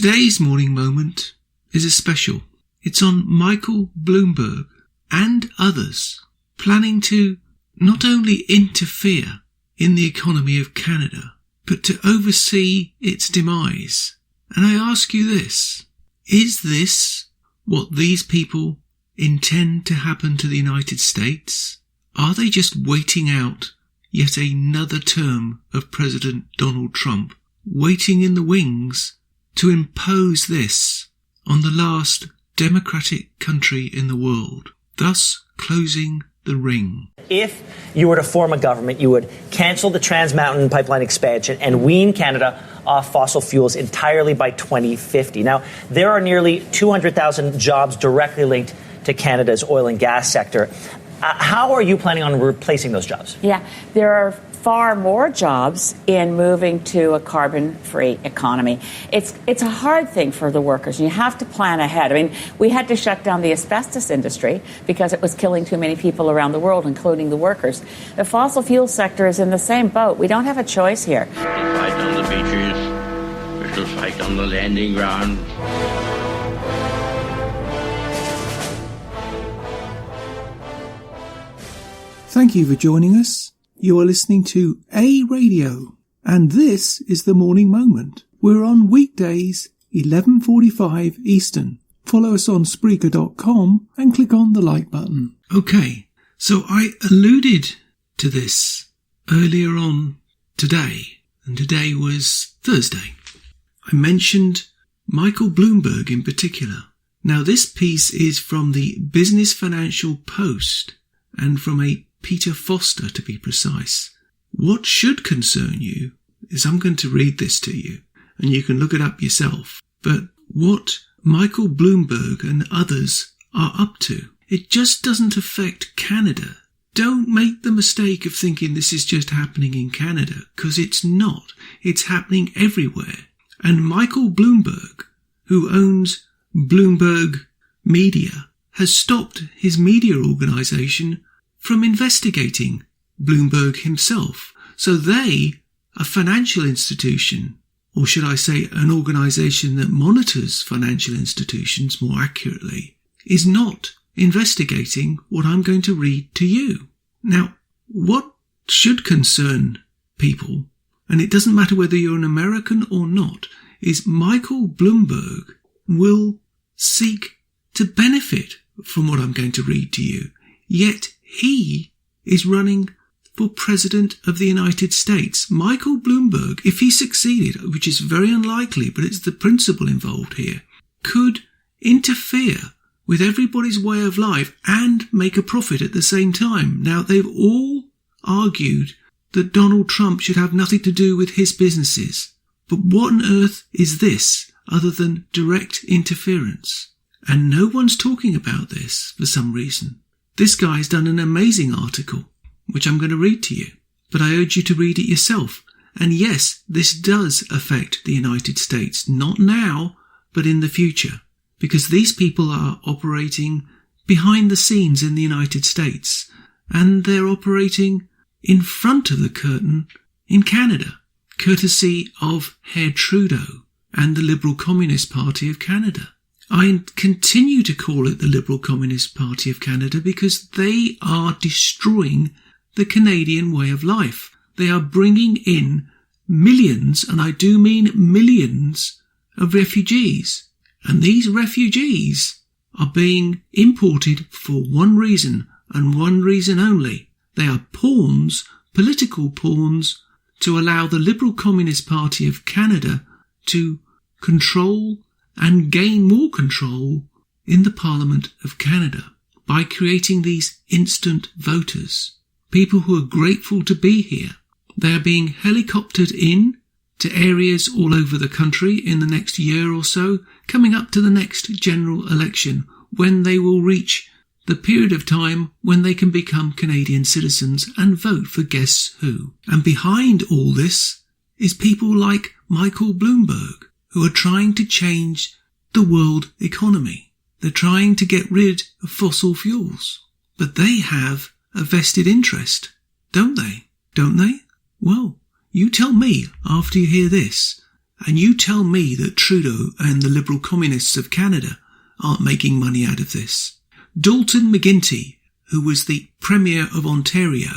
Today's morning moment is a special. It's on Michael BLOOMBERG and others planning to not only interfere in the economy of Canada, but to oversee its demise. And I ask you this, is this what these people intend to happen to the United States? Are they just waiting out yet another term of President Donald Trump, waiting in the wings to impose this on the last democratic country in the world, thus closing the ring? If you were to form a government, you would cancel the Trans Mountain Pipeline expansion and wean Canada off fossil fuels entirely by 2050. Now, there are nearly 200,000 jobs directly linked to Canada's oil and gas sector. How are you planning on replacing those jobs? Yeah, there are far more jobs in moving to a carbon-free economy. It's a hard thing for the workers. You have to plan ahead. I mean, we had to shut down the asbestos industry because it was killing too many people around the world, including the workers. The fossil fuel sector is in the same boat. We don't have a choice here. We shall fight on the beaches. We shall fight on the landing ground. Thank you for joining us. You are listening to A Radio, and this is the Morning Moment. We're on weekdays, 11:45 Eastern. Follow us on Spreaker.com and click on the like button. Okay, so I alluded to this earlier on today, and today was Thursday. I mentioned Michael BLOOMBERG in particular. Now, this piece is from the Business Financial Post and from a Peter Foster, to be precise. What should concern you is I'm going to read this to you, and you can look it up yourself. But what Michael BLOOMBERG and others are up to, it just doesn't affect Canada. Don't make the mistake of thinking this is just happening in Canada, because it's not. It's happening everywhere. And Michael BLOOMBERG, who owns Bloomberg Media, has stopped his media organisation from investigating Bloomberg himself. So they, a financial institution, or should I say an organisation that monitors financial institutions more accurately, is not investigating what I'm going to read to you. Now, what should concern people, and it doesn't matter whether you're an American or not, is Michael BLOOMBERG will seek to benefit from what I'm going to read to you. Yet he is running for President of the United States. Michael BLOOMBERG, if he succeeded, which is very unlikely, but it's the principle involved here, could interfere with everybody's way of life and make a profit at the same time. Now, they've all argued that Donald Trump should have nothing to do with his businesses. But what on earth is this other than direct interference? And no one's talking about this for some reason. This guy's done an amazing article, which I'm going to read to you, but I urge you to read it yourself. And yes, this does affect the United States, not now, but in the future, because these people are operating behind the scenes in the United States, and they're operating in front of the curtain in Canada, courtesy of Herr Trudeau and the Liberal Communist Party of Canada. I continue to call it the Liberal Communist Party of Canada because they are destroying the Canadian way of life. They are bringing in millions, and I do mean millions, of refugees. And these refugees are being imported for one reason, and one reason only. They are pawns, political pawns, to allow the Liberal Communist Party of Canada to control and gain more control in the Parliament of Canada by creating these instant voters, people who are grateful to be here. They are being helicoptered in to areas all over the country in the next year or so, coming up to the next general election, when they will reach the period of time when they can become Canadian citizens and vote for guess who. And behind all this is people like Michael BLOOMBERG, who are trying to change the world economy. They're trying to get rid of fossil fuels. But they have a vested interest, don't they? Don't they? Well, you tell me after you hear this. And you tell me that Trudeau and the Liberal Communists of Canada aren't making money out of this. Dalton McGuinty, who was the Premier of Ontario,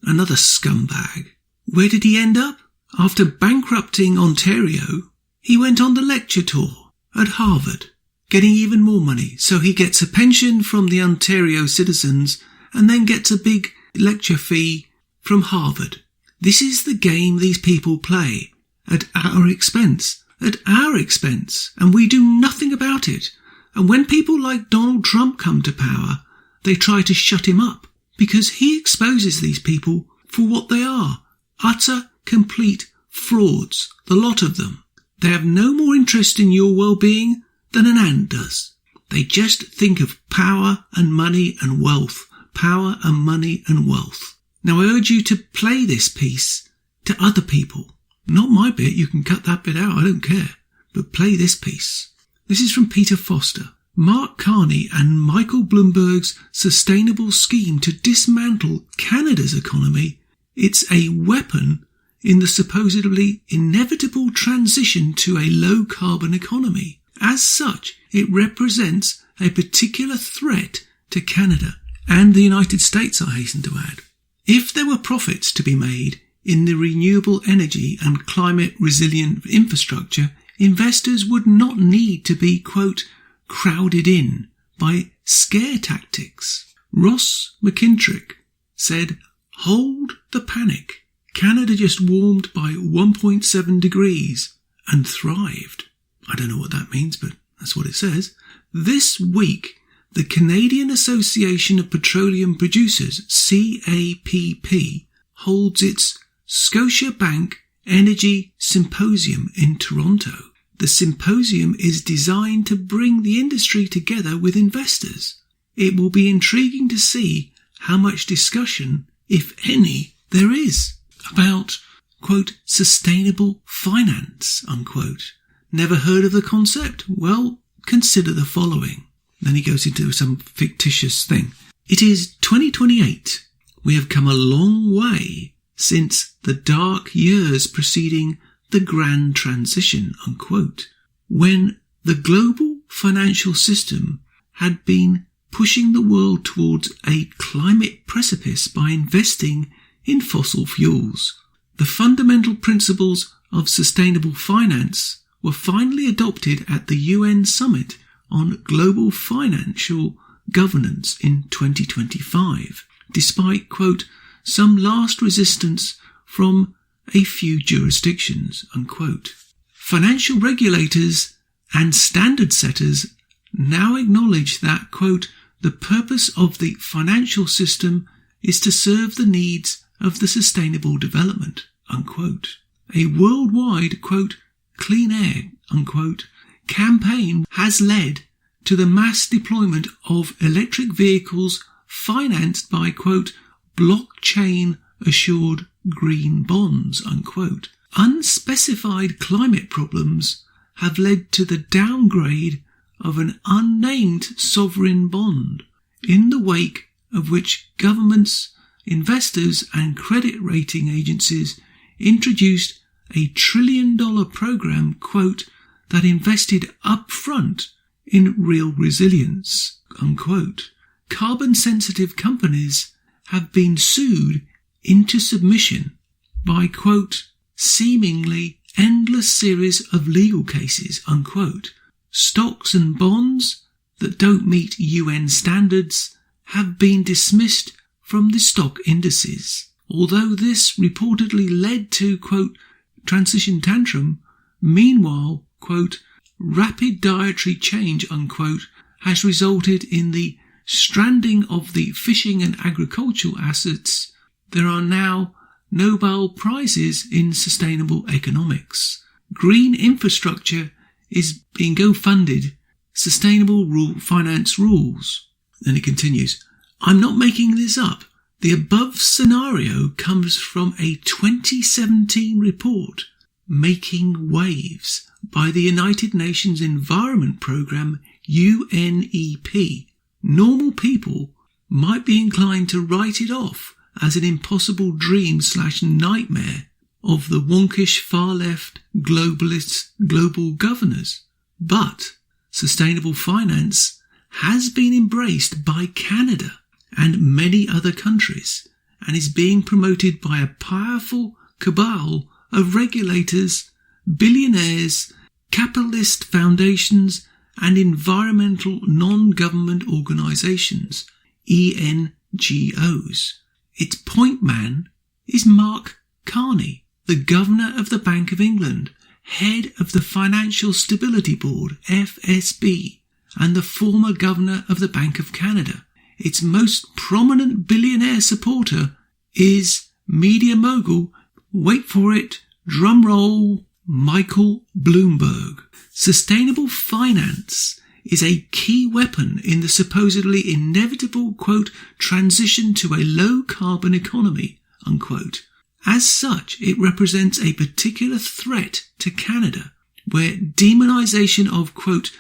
another scumbag. Where did he end up? After bankrupting Ontario, he went on the lecture tour at Harvard, getting even more money. So he gets a pension from the Ontario citizens and then gets a big lecture fee from Harvard. This is the game these people play at our expense, and we do nothing about it. And when people like Donald Trump come to power, they try to shut him up because he exposes these people for what they are, utter, complete frauds, the lot of them. They have no more interest in your well-being than an ant does. They just think of power and money and wealth, power and money and wealth. Now I urge you to play this piece to other people. Not my bit, you can cut that bit out, I don't care. But play this piece. This is from Peter Foster. Mark Carney and Michael BLOOMBERG's sustainable scheme to dismantle Canada's economy, it's a weapon in the supposedly inevitable transition to a low-carbon economy. As such, it represents a particular threat to Canada and the United States, I hasten to add. If there were profits to be made in the renewable energy and climate-resilient infrastructure, investors would not need to be, quote, crowded in by scare tactics. Ross McKintrick said, hold the panic. Canada just warmed by 1.7 degrees and thrived. I don't know what that means, but that's what it says. This week, the Canadian Association of Petroleum Producers, CAPP, holds its Scotiabank Energy Symposium in Toronto. The symposium is designed to bring the industry together with investors. It will be intriguing to see how much discussion, if any, there is about, quote, sustainable finance, unquote. Never heard of the concept? Well, consider the following. Then he goes into some fictitious thing. It is 2028. We have come a long way since the dark years preceding the grand transition, unquote, when the global financial system had been pushing the world towards a climate precipice by investing in fossil fuels. The fundamental principles of sustainable finance were finally adopted at the UN Summit on Global Financial Governance in 2025, despite, quote, some last resistance from a few jurisdictions, unquote. Financial regulators and standard setters now acknowledge that, quote, the purpose of the financial system is to serve the needs of the sustainable development, unquote. A worldwide, quote, clean air, unquote, campaign has led to the mass deployment of electric vehicles financed by, quote, blockchain assured green bonds, unquote. Unspecified climate problems have led to the downgrade of an unnamed sovereign bond, in the wake of which governments, investors and credit rating agencies introduced a $1 trillion program, quote, that invested upfront in real resilience, unquote. Carbon-sensitive companies have been sued into submission by, quote, seemingly endless series of legal cases, unquote. Stocks and bonds that don't meet UN standards have been dismissed from the stock indices. Although this reportedly led to, quote, transition tantrum, meanwhile, quote, rapid dietary change, unquote, has resulted in the stranding of the fishing and agricultural assets. There are now Nobel Prizes in sustainable economics. Green infrastructure is being co-funded. Sustainable finance rules. Then it continues, I'm not making this up. The above scenario comes from a 2017 report, Making Waves, by the United Nations Environment Programme, UNEP. Normal people might be inclined to write it off as an impossible dream/nightmare, of the wonkish far-left globalist global governors. But sustainable finance has been embraced by Canada and many other countries and is being promoted by a powerful cabal of regulators, billionaires, capitalist foundations and environmental non-government organisations, ENGOs. Its point man is Mark Carney, the Governor of the Bank of England, head of the Financial Stability Board, FSB, and the former Governor of the Bank of Canada. Its most prominent billionaire supporter is media mogul, wait for it, drum roll, Michael BLOOMBERG. Sustainable finance is a key weapon in the supposedly inevitable, quote, transition to a low-carbon economy, unquote. As such, it represents a particular threat to Canada, where demonisation of, quote,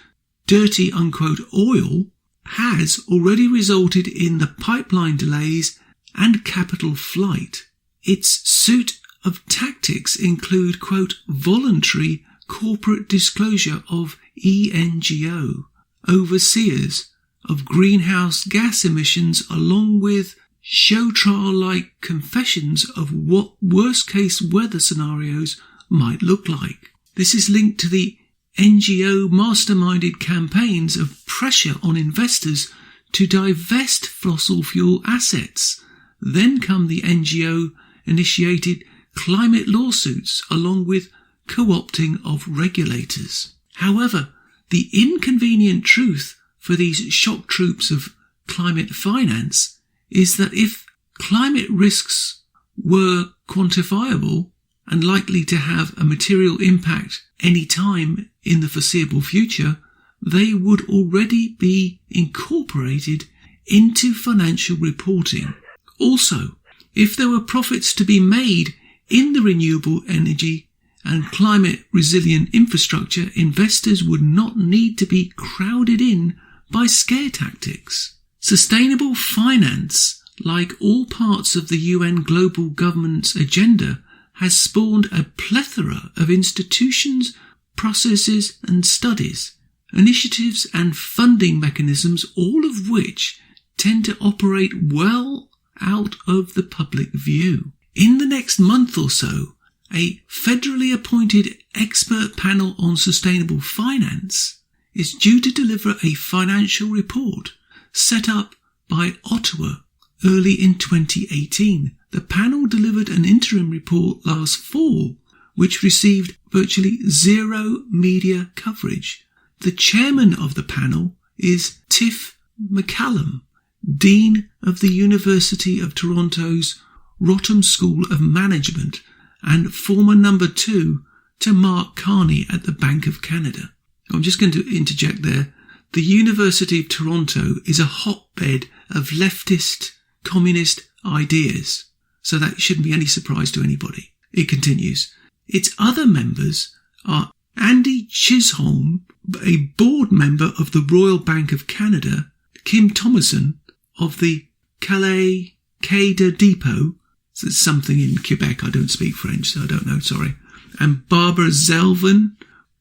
dirty, unquote, oil has already resulted in the pipeline delays and capital flight. Its suite of tactics include, quote, voluntary corporate disclosure of ENGO, overseers of greenhouse gas emissions, along with show trial-like confessions of what worst-case weather scenarios might look like. This is linked to the NGO masterminded campaigns of pressure on investors to divest fossil fuel assets. Then come the NGO-initiated climate lawsuits along with co-opting of regulators. However, the inconvenient truth for these shock troops of climate finance is that if climate risks were quantifiable and likely to have a material impact any time in the foreseeable future, they would already be incorporated into financial reporting. Also, if there were profits to be made in the renewable energy and climate resilient infrastructure, investors would not need to be crowded in by scare tactics. Sustainable finance, like all parts of the UN global governance agenda, has spawned a plethora of institutions, processes and studies, initiatives and funding mechanisms, all of which tend to operate well out of the public view. In the next month or so, a federally appointed expert panel on sustainable finance is due to deliver a financial report set up by Ottawa early in 2018. The panel delivered an interim report last fall, which received virtually zero media coverage. The chairman of the panel is Tiff McCallum, Dean of the University of Toronto's Rotham School of Management and former number 2 to Mark Carney at the Bank of Canada. I'm just going to interject there. The University of Toronto is a hotbed of leftist, communist ideas, so that shouldn't be any surprise to anybody. It continues. Its other members are Andy Chisholm, a board member of the Royal Bank of Canada, Kim Thomason of the Calais Quai de Depot, so it's something in Quebec, I don't speak French, so I don't know, sorry, and Barbara Zelvin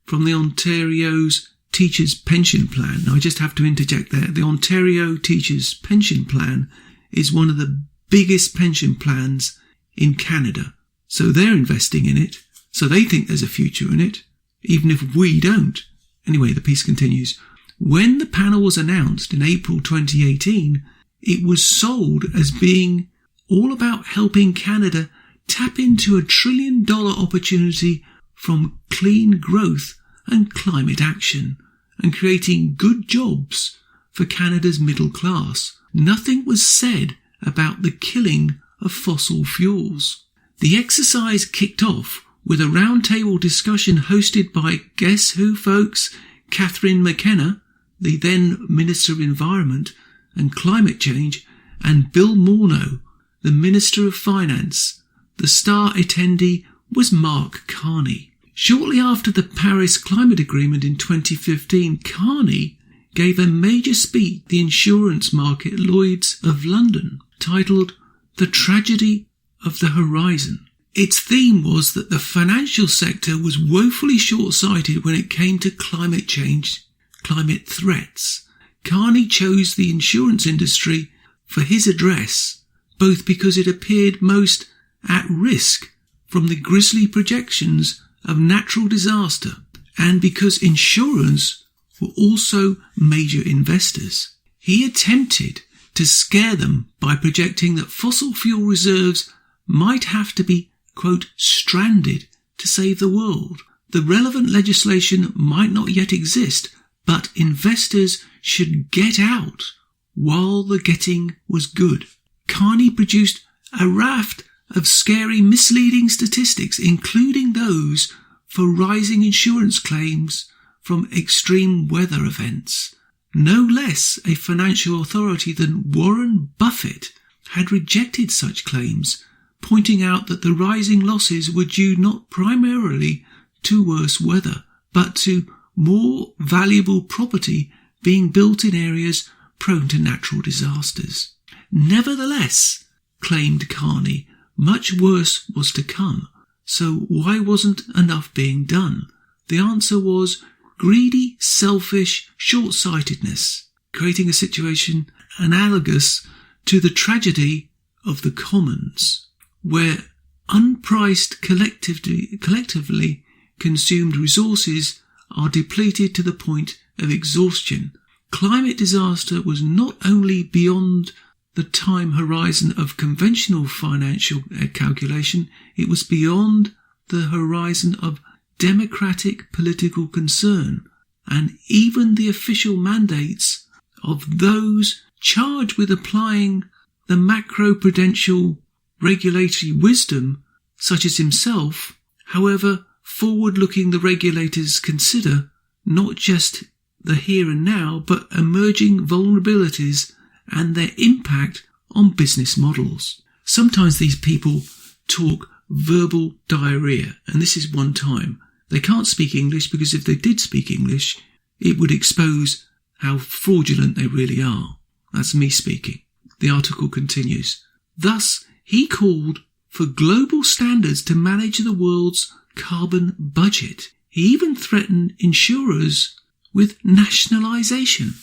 from the Ontario's Teachers Pension Plan. Now I just have to interject there. The Ontario Teachers Pension Plan is one of the biggest pension plans in Canada. So they're investing in it. So they think there's a future in it, even if we don't. Anyway, the piece continues. When the panel was announced in April 2018, it was sold as being all about helping Canada tap into $1 trillion opportunity from clean growth and climate action and creating good jobs for Canada's middle class. Nothing was said about the killing of fossil fuels. The exercise kicked off with a roundtable discussion hosted by, guess who folks, Catherine McKenna, the then Minister of Environment and Climate Change, and Bill Morneau, the Minister of Finance. The star attendee was Mark Carney. Shortly after the Paris Climate Agreement in 2015, Carney gave a major speech at the insurance market Lloyd's of London, titled The Tragedy of the Horizon. its theme was that the financial sector was woefully short-sighted when it came to climate change, climate threats. Carney chose the insurance industry for his address, both because it appeared most at risk from the grisly projections of natural disaster and because insurers were also major investors. He attempted to scare them by projecting that fossil fuel reserves might have to be, quote, stranded to save the world. The relevant legislation might not yet exist, but investors should get out while the getting was good. Carney produced a raft of scary, misleading statistics, including those for rising insurance claims from extreme weather events. No less a financial authority than Warren Buffett had rejected such claims, pointing out that the rising losses were due not primarily to worse weather, but to more valuable property being built in areas prone to natural disasters. Nevertheless, claimed Carney, much worse was to come. So why wasn't enough being done? The answer was greedy, selfish short-sightedness, creating a situation analogous to the tragedy of the commons, where unpriced collectively consumed resources are depleted to the point of exhaustion. Climate disaster was not only beyond the time horizon of conventional financial calculation, it was beyond the horizon of democratic political concern, and even the official mandates of those charged with applying the macroprudential regulatory wisdom, such as himself. However forward-looking the regulators consider not just the here and now, but emerging vulnerabilities and their impact on business models. Sometimes these people talk verbal diarrhea, and this is one time. They can't speak English because if they did speak English, it would expose how fraudulent they really are. That's me speaking. The article continues. Thus, he called for global standards to manage the world's carbon budget. He even threatened insurers with nationalisation.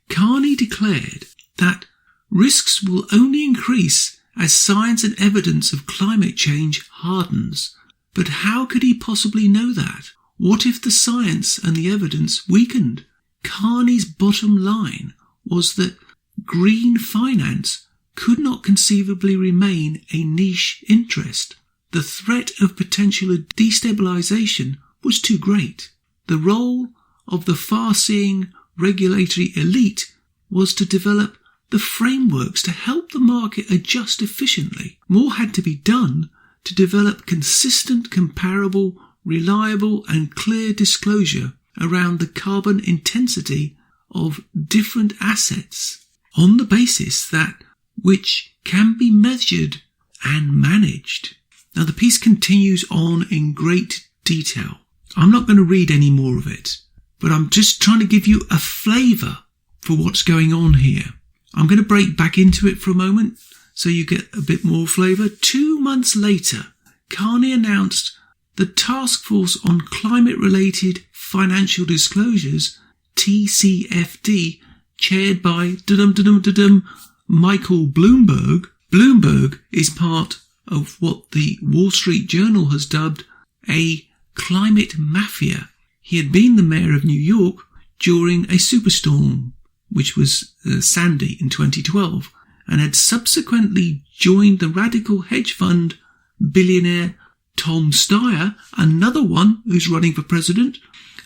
Carney declared that risks will only increase as science and evidence of climate change hardens. But how could he possibly know that? What if the science and the evidence weakened? Carney's bottom line was that green finance could not conceivably remain a niche interest. The threat of potential destabilisation was too great. The role of the far-seeing regulatory elite was to develop the frameworks to help the market adjust efficiently. More had to be done to develop consistent, comparable, reliable and clear disclosure around the carbon intensity of different assets on the basis that which can be measured and managed. Now the piece continues on in great detail. I'm not going to read any more of it, but I'm just trying to give you a flavour for what's going on here. I'm going to break back into it for a moment so you get a bit more flavour. 2 months later, Carney announced the Task Force on Climate-Related Financial Disclosures, TCFD, chaired by Michael BLOOMBERG. BLOOMBERG is part of what the Wall Street Journal has dubbed a climate mafia. He had been the mayor of New York during a superstorm, which was Sandy in 2012, and had subsequently joined the radical hedge fund billionaire Tom Steyer, another one who's running for president,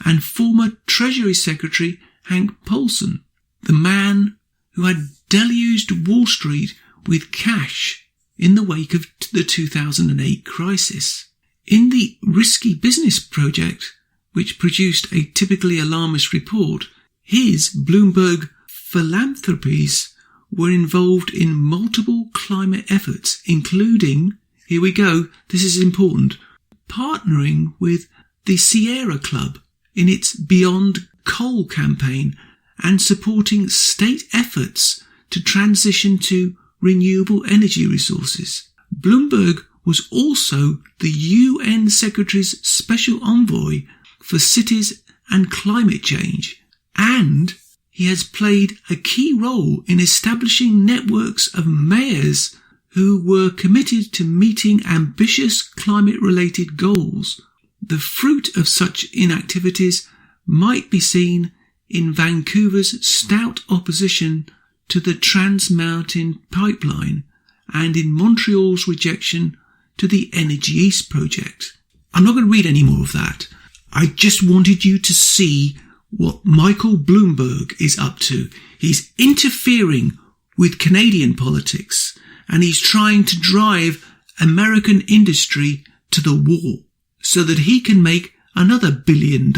and former Treasury Secretary Hank Paulson, the man who had deluged Wall Street with cash in the wake of the 2008 crisis. In the Risky Business Project, which produced a typically alarmist report, his Bloomberg philanthropies were involved in multiple climate efforts, including, here we go, this is important, partnering with the Sierra Club in its Beyond Coal campaign and supporting state efforts to transition to renewable energy resources. Bloomberg was also the UN Secretary's Special Envoy for Cities and Climate Change, and he has played a key role in establishing networks of mayors who were committed to meeting ambitious climate-related goals. The fruit of such inactivities might be seen in Vancouver's stout opposition to the Trans Mountain Pipeline and in Montreal's rejection to the Energy East project. I'm not going to read any more of that. I just wanted you to see what Michael BLOOMBERG is up to. He's interfering with Canadian politics, and he's trying to drive American industry to the wall so that he can make another $1 billion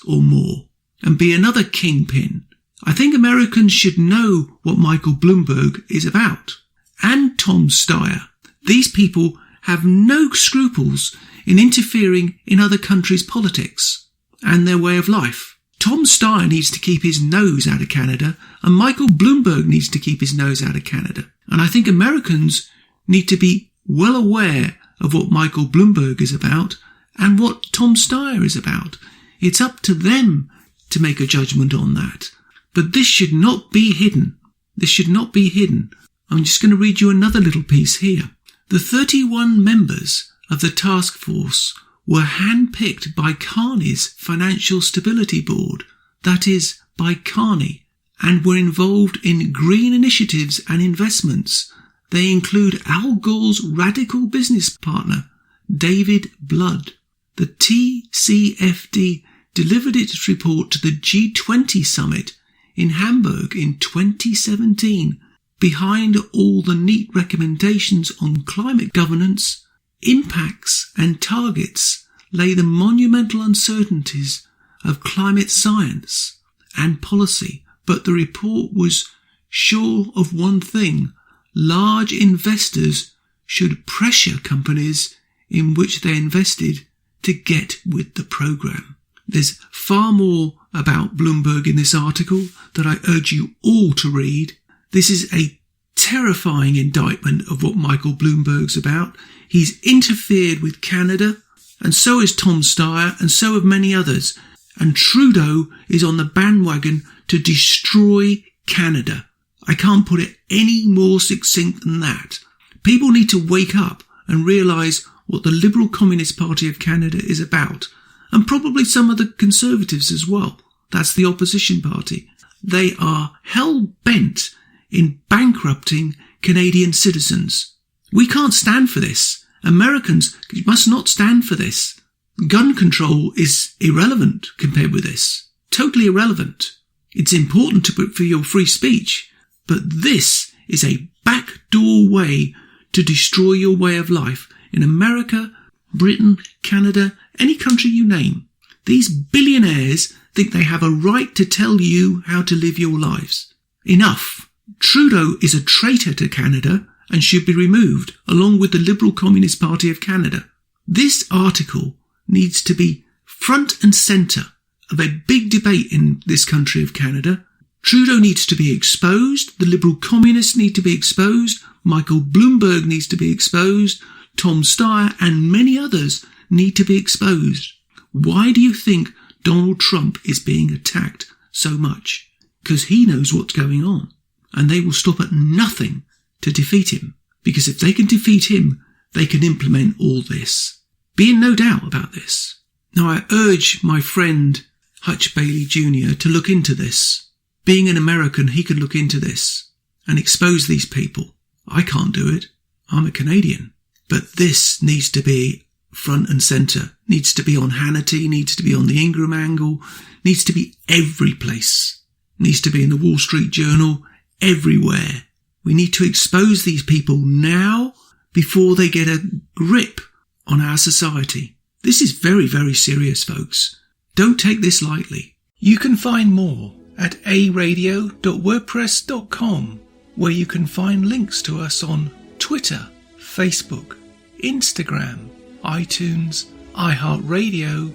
or more and be another kingpin. I think Americans should know what Michael BLOOMBERG is about. And Tom Steyer. These people have no scruples in interfering in other countries' politics and their way of life. Tom Steyer needs to keep his nose out of Canada, and Michael BLOOMBERG needs to keep his nose out of Canada. And I think Americans need to be well aware of what Michael BLOOMBERG is about and what Tom Steyer is about. It's up to them to make a judgment on that. But this should not be hidden. This should not be hidden. I'm just going to read you another little piece here. The 31 members of the task force were handpicked by Carney's Financial Stability Board, that is, by Carney, and were involved in green initiatives and investments. They include Al Gore's radical business partner, David Blood. The TCFD delivered its report to the G20 summit in Hamburg in 2017. Behind all the neat recommendations on climate governance, impacts and targets lay the monumental uncertainties of climate science and policy. But the report was sure of one thing: large investors should pressure companies in which they invested to get with the program. There's far more about BLOOMBERG in this article that I urge you all to read. This is a terrifying indictment of what Michael BLOOMBERG's about. He's interfered with Canada, and so is Tom Steyer, and so have many others. And Trudeau is on the bandwagon to destroy Canada. I can't put it any more succinct than that. People need to wake up and realise what the Liberal Communist Party of Canada is about, and probably some of the Conservatives as well. That's the opposition party. They are hell-bent in bankrupting Canadian citizens. We can't stand for this. Americans must not stand for this. Gun control is irrelevant compared with this. Totally irrelevant. It's important for your free speech, but this is a backdoor way to destroy your way of life in America, Britain, Canada, any country you name. These billionaires think they have a right to tell you how to live your lives. Enough. Trudeau is a traitor to Canada and should be removed, along with the Liberal Communist Party of Canada. This article needs to be front and centre of a big debate in this country of Canada. Trudeau needs to be exposed. The Liberal Communists need to be exposed. Michael BLOOMBERG needs to be exposed. Tom Steyer and many others need to be exposed. Why do you think Donald Trump is being attacked so much? Because he knows what's going on, and they will stop at nothing to defeat him. Because if they can defeat him, they can implement all this. Be in no doubt about this. Now, I urge my friend Hutch Bailey Jr. to look into this. Being an American, he can look into this and expose these people. I can't do it. I'm a Canadian. But this needs to be front and centre. Needs to be on Hannity, needs to be on the Ingram Angle, needs to be every place. Needs to be in the Wall Street Journal, everywhere. We need to expose these people now before they get a grip on our society. This is very, very serious, folks. Don't take this lightly. You can find more at aradio.wordpress.com, where you can find links to us on Twitter, Facebook, Instagram, iTunes, iHeartRadio,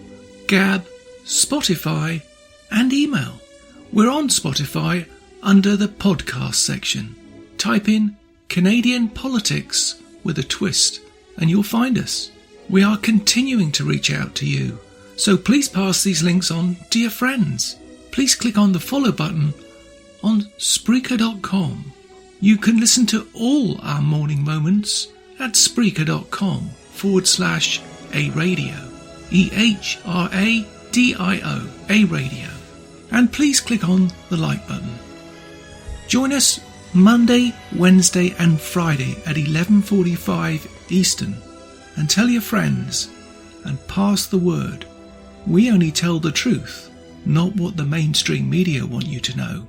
Gab, Spotify, and email. We're on Spotify under the podcast section. Type in Canadian Politics with a Twist and you'll find us. We are continuing to reach out to you, so please pass these links on to your friends. Please click on the follow button on Spreaker.com. You can listen to all our morning moments at Spreaker.com/A-Radio, EHRADIO, A-Radio. And please click on the like button. Join us Monday, Wednesday and Friday at 11:45 Eastern, and tell your friends and pass the word. We only tell the truth, not what the mainstream media want you to know.